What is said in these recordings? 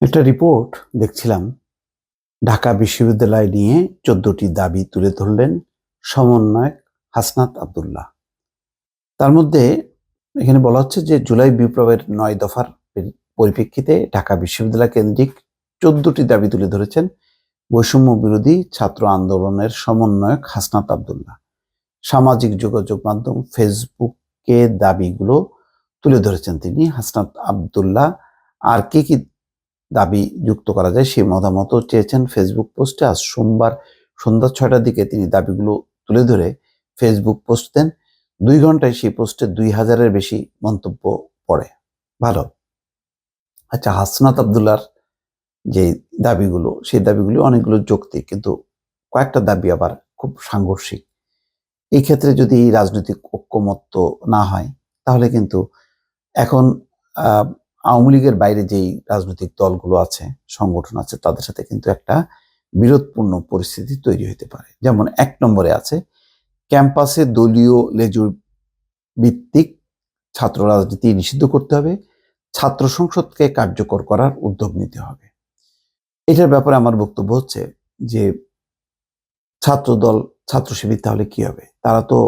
একটা রিপোর্ট দেখছিলাম। ঢাকা বিশ্ববিদ্যালয় নিয়ে 14টি দাবি তুলে ধরলেন সমন্বয়ক হাসনাত আব্দুল্লাহ। তার মধ্যে এখানে বলা হচ্ছে যে জুলাই বিপ্লবের 9 দফার পরিপ্রেক্ষিতে ঢাকা বিশ্ববিদ্যালয় কেন্দ্রিক 14টি দাবি তুলে ধরেছেন বৈষম্য বিরোধী ছাত্র আন্দোলনের সমন্বয়ক হাসনাত আব্দুল্লাহ। সামাজিক যোগাযোগ মাধ্যম ফেসবুকে দাবিগুলো তুলে ধরেছেন তিনি। হাসনাত আব্দুল্লাহ আর কি দাবি যুক্ত করা যায় সেই মতামত চেয়েছেন ফেসবুক পোস্টে। আজ সোমবার সন্ধ্যা 6টার দিকে তিনি দাবিগুলো তুলে ধরে ফেসবুক পোস্ট দেন। 2 ঘন্টায় সেই পোস্টে 2000-এর বেশি মন্তব্য পড়ে। ভালো। আচ্ছা, হাসনাত আব্দুল্লাহর যে দাবিগুলো, সেই দাবিগুলো অনেকগুলো যৌক্তিক, কিন্তু কয়েকটা দাবি আবার খুব সাংঘর্ষিক। এই ক্ষেত্রে যদি রাজনৈতিক ঐক্যমত্য না হয়, তাহলে কিন্তু এখন আওয়ামী লীগের বাইরে যেই রাজনৈতিক দলগুলো আছে, সংগঠন আছে, তাদের সাথে কিন্তু একটা বিরোধপূর্ণ পরিস্থিতি তৈরি হতে পারে। যেমন 1 নম্বরে আছে ক্যাম্পাসে দলীয় লেজুর ভিত্তিক ছাত্র রাজনীতি নিষিদ্ধ করতে হবে, ছাত্র সংসদকে কার্যকর করার উদ্যোগ নিতে হবে। এটার ব্যাপারে আমার বক্তব্য হচ্ছে যে ছাত্রদল ছাত্র শিবির তাহলে কি হবে? তারা তো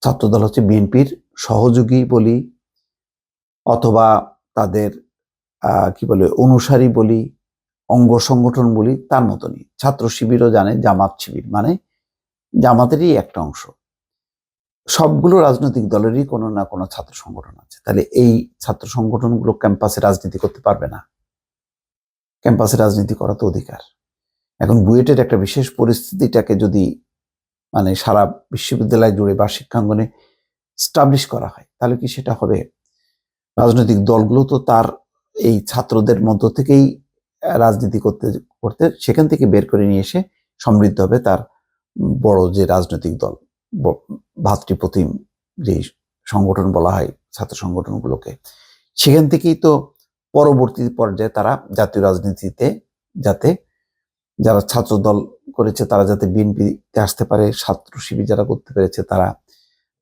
ছাত্রদল হচ্ছে বিএনপির সহযোগী বলি, অথবা তাদের কি বলে অনুসারী বলি, অঙ্গ সংগঠন বলি, তার মতনই ছাত্র শিবিরও জানে জামাত শিবির মানে জামাতেরই একটা অংশ। সবগুলো রাজনৈতিক দলেরই কোনো না কোনো ছাত্র সংগঠন আছে। তাহলে এই ছাত্র সংগঠনগুলো ক্যাম্পাসে রাজনীতি করতে পারবে না? ক্যাম্পাসে রাজনীতি করা তো অধিকার। এখন বুয়েটের একটা বিশেষ পরিস্থিতিটাকে যদি মানে সারা বিশ্ববিদ্যালয় জুড়ে বা শিক্ষাঙ্গনে স্টাবলিশ করা হয়, তাহলে কি সেটা হবে? রাজনৈতিক দলগুলো তো তার এই ছাত্রদের মধ্য থেকেই রাজনীতি করতে করতে সেখান থেকে বের করে নিয়ে এসে সমৃদ্ধ হবে তার বড় যে রাজনৈতিক দল, ভাতৃপ্রতিম যে সংগঠন বলা হয় ছাত্র সংগঠনগুলোকে। সেখান থেকেই তো পরবর্তী পর্যায়ে তারা জাতীয় রাজনীতিতে যাতে যারা ছাত্র দল করেছে তারা যাতে বিএনপিতে আসতে পারে, ছাত্র শিবির যারা করতে পেরেছে তারা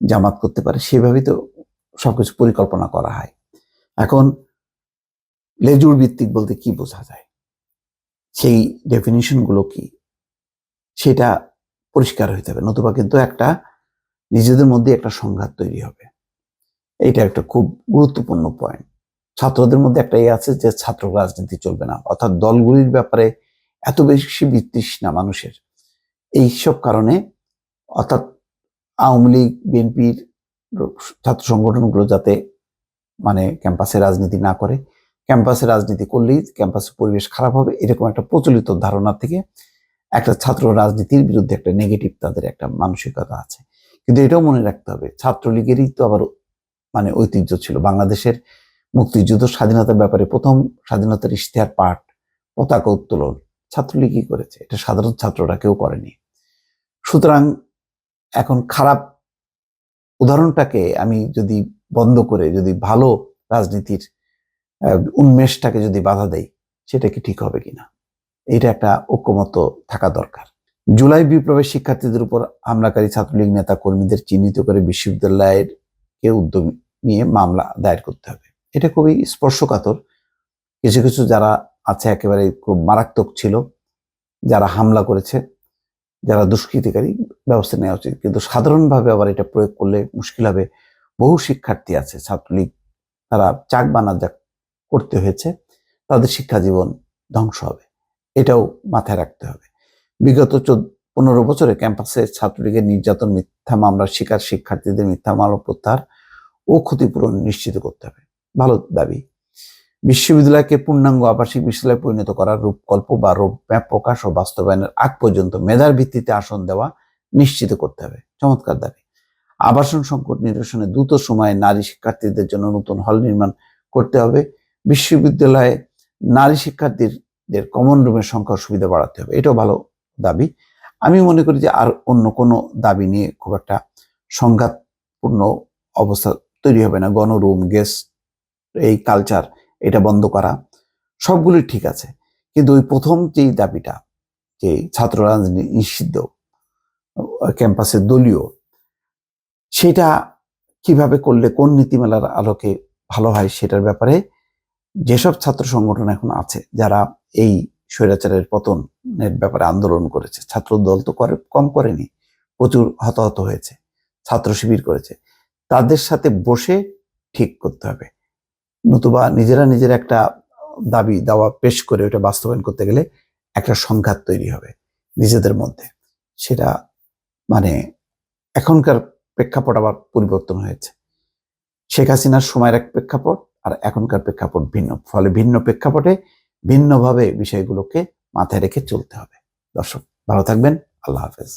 জামাত করতে পারে, সেভাবেই তো সবকিছু পরিকল্পনা করা হয়। এখন লেজুর ভিত্তিক বলতে কি বোঝা যায়, সেই ডেফিনিশনগুলো কি, সেটা পরিষ্কার হইতে হবে, নতুবা কিন্তু একটা নিজেদের মধ্যে একটা সংঘাত তৈরি হবে। এইটা একটা খুব গুরুত্বপূর্ণ পয়েন্ট। ছাত্রদের মধ্যে একটা আছে যে ছাত্র রাজনীতি চলবে না, অর্থাৎ দলগুলির ব্যাপারে এত বেশি বিতৃষ্ণা মানুষের, এইসব কারণে, অর্থাৎ আওয়ামী লীগ বিএনপির ছাত্র সংগঠনগুলো যাতে মানে ক্যাম্পাসে রাজনীতি না করে, ক্যাম্পাসে রাজনীতি করলেই ক্যাম্পাসের পরিবেশ খারাপ হবে, এরকম একটা প্রচলিত ধারণা থেকে একটা ছাত্র রাজনীতির বিরুদ্ধে একটা নেগেটিভ তাদের একটা মানসিকতা আছে। কিন্তু এটাও মনে রাখতে হবে, ছাত্রলীগেরই তো আবার মানে ঐতিহ্য ছিল। বাংলাদেশের মুক্তিযুদ্ধ স্বাধীনতার ব্যাপারে প্রথম স্বাধীনতার ইশতেহার পাঠ, পতাকা উত্তোলন ছাত্রলীগই করেছে, এটা সাধারণ ছাত্ররা কেউ করেনি। সুতরাং এখন খারাপ উদাহরণটাকে আমি যদি বন্ধ করে যদি ভালো রাজনীতির উন্মেষটাকে যদি বাধা দেই, সেটা কি ঠিক হবে কিনা? এটা একটা ঐক্যমত্য থাকা দরকার। জুলাই বিপ্লবের শিক্ষার্থীদের উপর হামলাকারী ছাত্রলীগ নেতা কর্মীদের চিহ্নিত করে বিশ্ববিদ্যালয়ের কে উদ্যোগ নিয়ে মামলা দায়ের করতে হবে। এটা খুবই স্পর্শকাতর। কিছু কিছু যারা আছে একেবারে খুব মারাত্মক ছিল, যারা হামলা করেছে, যারা দুষ্কৃতিকারী, ব্যবস্থা নেওয়া উচিত। কিন্তু সাধারণভাবে আবার এটা প্রয়োগ করলে মুশকিল হবে। বহু শিক্ষার্থী আছে ছাত্রলীগ, তারা চাক বানা যা করতে হয়েছে, তাদের শিক্ষা জীবন ধ্বংস হবে, এটাও মাথায় রাখতে হবে। বিগত 15 বছরে ক্যাম্পাসে ছাত্রলীগের নির্যাতন, মিথ্যা মামলার শিকার শিক্ষার্থীদের মিথ্যা মামলা প্রত্যাহার ও ক্ষতিপূরণ নিশ্চিত করতে হবে। ভালো দাবি। বিশ্ববিদ্যালয়কে পূর্ণাঙ্গ আবাসিক বিশ্ববিদ্যালয়ে পরিণত করার রূপকল্প বা রোডম্যাপ প্রকাশ ও বাস্তবায়নের আগ পর্যন্ত মেধার ভিত্তিতে আসন দেওয়া নিশ্চিত করতে হবে। চমৎকার দাবি। আবাসন সংকট নিরসনে দ্রুত সময়ে নারী শিক্ষার্থীদের জন্য নতুন হল নির্মাণ করতে হবে। বিশ্ববিদ্যালয়ে নারী শিক্ষার্থীদের কমন রুমের সংখ্যা সুবিধা বাড়াতে হবে, এটাও ভালো দাবি। আমি মনে করি যে আর অন্য কোনো দাবি নিয়ে খুব একটা সংঘাতপূর্ণ অবস্থা তৈরি হবে না। গণরুম, গেস্ট, এই কালচার, এটা বন্ধ করা, সবগুলি ঠিক আছে। কিন্তু ওই প্রথম যেই দাবিটা, যে ছাত্র রাজনীতি নিষিদ্ধ, ক্যাম্পাসে দলীয়, সেটা কিভাবে করলে কোন নীতিমালার আলোকে ভালো হয়, সেটার ব্যাপারে যেসব ছাত্র সংগঠন এখন আছে যারা এই স্বৈরাচারের পতনের ব্যাপারে আন্দোলন করেছে, ছাত্র দল তো কম করেনি, প্রচুর হতাহত হয়েছে, ছাত্র শিবির করেছে, তাদের সাথে বসে ঠিক করতে হবে। নতুবা নিজেরা একটা দাবি দাওয়া পেশ করে ওটা বাস্তবায়ন করতে গেলে একটা সংঘাত তৈরি হবে নিজেদের মধ্যে। সেটা মানে এখনকার প্রেক্ষাপট আবার পরিবর্তন হয়েছে। শেখ হাসিনার সময়ের এক প্রেক্ষাপট আর এখনকার প্রেক্ষাপট ভিন্ন, ফলে ভিন্ন প্রেক্ষাপটে ভিন্নভাবে বিষয়গুলোকে মাথায় রেখে চলতে হবে। দর্শক ভালো থাকবেন, আল্লাহ হাফেজ।